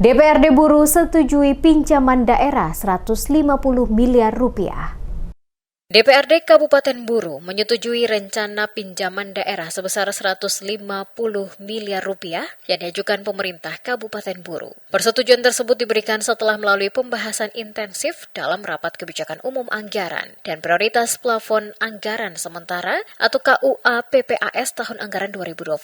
DPRD Buru setujui pinjaman daerah 150 miliar rupiah. DPRD Kabupaten Buru menyetujui rencana pinjaman daerah sebesar 150 miliar rupiah yang diajukan pemerintah Kabupaten Buru. Persetujuan tersebut diberikan setelah melalui pembahasan intensif dalam Rapat Kebijakan Umum Anggaran dan Prioritas Plafon Anggaran Sementara atau KUA PPAS tahun anggaran 2026.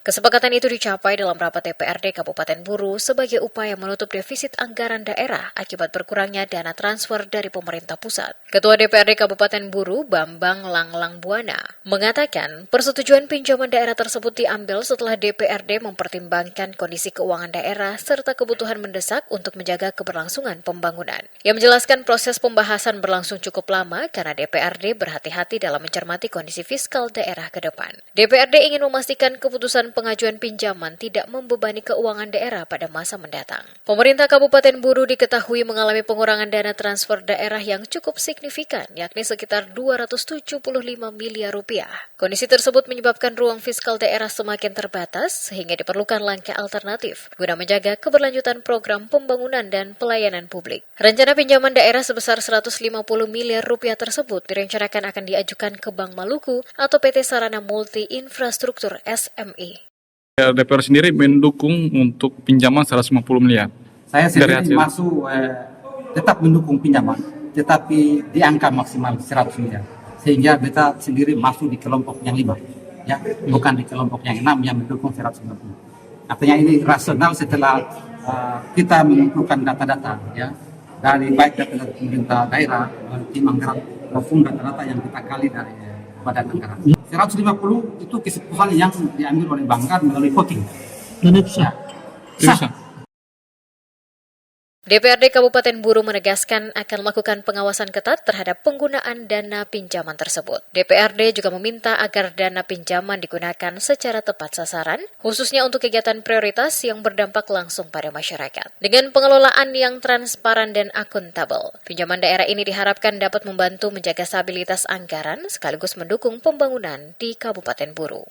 Kesepakatan itu dicapai dalam rapat DPRD Kabupaten Buru sebagai upaya menutup defisit anggaran daerah akibat berkurangnya dana transfer dari pemerintah pusat. Ketua DPRD Kabupaten Buru Bambang Langlang Buana mengatakan persetujuan pinjaman daerah tersebut diambil setelah DPRD mempertimbangkan kondisi keuangan daerah serta kebutuhan mendesak untuk menjaga keberlangsungan pembangunan. Ia menjelaskan proses pembahasan berlangsung cukup lama karena DPRD berhati-hati dalam mencermati kondisi fiskal daerah ke depan. DPRD ingin memastikan keputusan pengajuan pinjaman tidak membebani keuangan daerah pada masa mendatang. Pemerintah Kabupaten Buru diketahui mengalami pengurangan dana transfer daerah yang cukup signifikan, yakni sekitar 275 miliar rupiah. Kondisi tersebut menyebabkan ruang fiskal daerah semakin terbatas sehingga diperlukan langkah alternatif guna menjaga keberlanjutan program pembangunan dan pelayanan publik. Rencana pinjaman daerah sebesar 150 miliar rupiah tersebut direncanakan akan diajukan ke Bank Maluku atau PT Sarana Multi Infrastruktur SMI. DPR sendiri mendukung untuk pinjaman 150 miliar. Saya sendiri tetap mendukung pinjaman, tetapi di angka maksimal 100 miliar. Sehingga beta sendiri masuk di kelompok yang 5, ya, bukan di kelompok yang 6 yang mendukung 150. Artinya ini rasional setelah kita mengumpulkan data-data, ya, dari baik data pemerintah daerah, tim anggaran maupun data-data yang kita gali dari badan anggaran. 150 itu keputusan yang diambil oleh Banggar melalui voting. Bisa. DPRD Kabupaten Buru menegaskan akan melakukan pengawasan ketat terhadap penggunaan dana pinjaman tersebut. DPRD juga meminta agar dana pinjaman digunakan secara tepat sasaran, khususnya untuk kegiatan prioritas yang berdampak langsung pada masyarakat. Dengan pengelolaan yang transparan dan akuntabel, pinjaman daerah ini diharapkan dapat membantu menjaga stabilitas anggaran sekaligus mendukung pembangunan di Kabupaten Buru.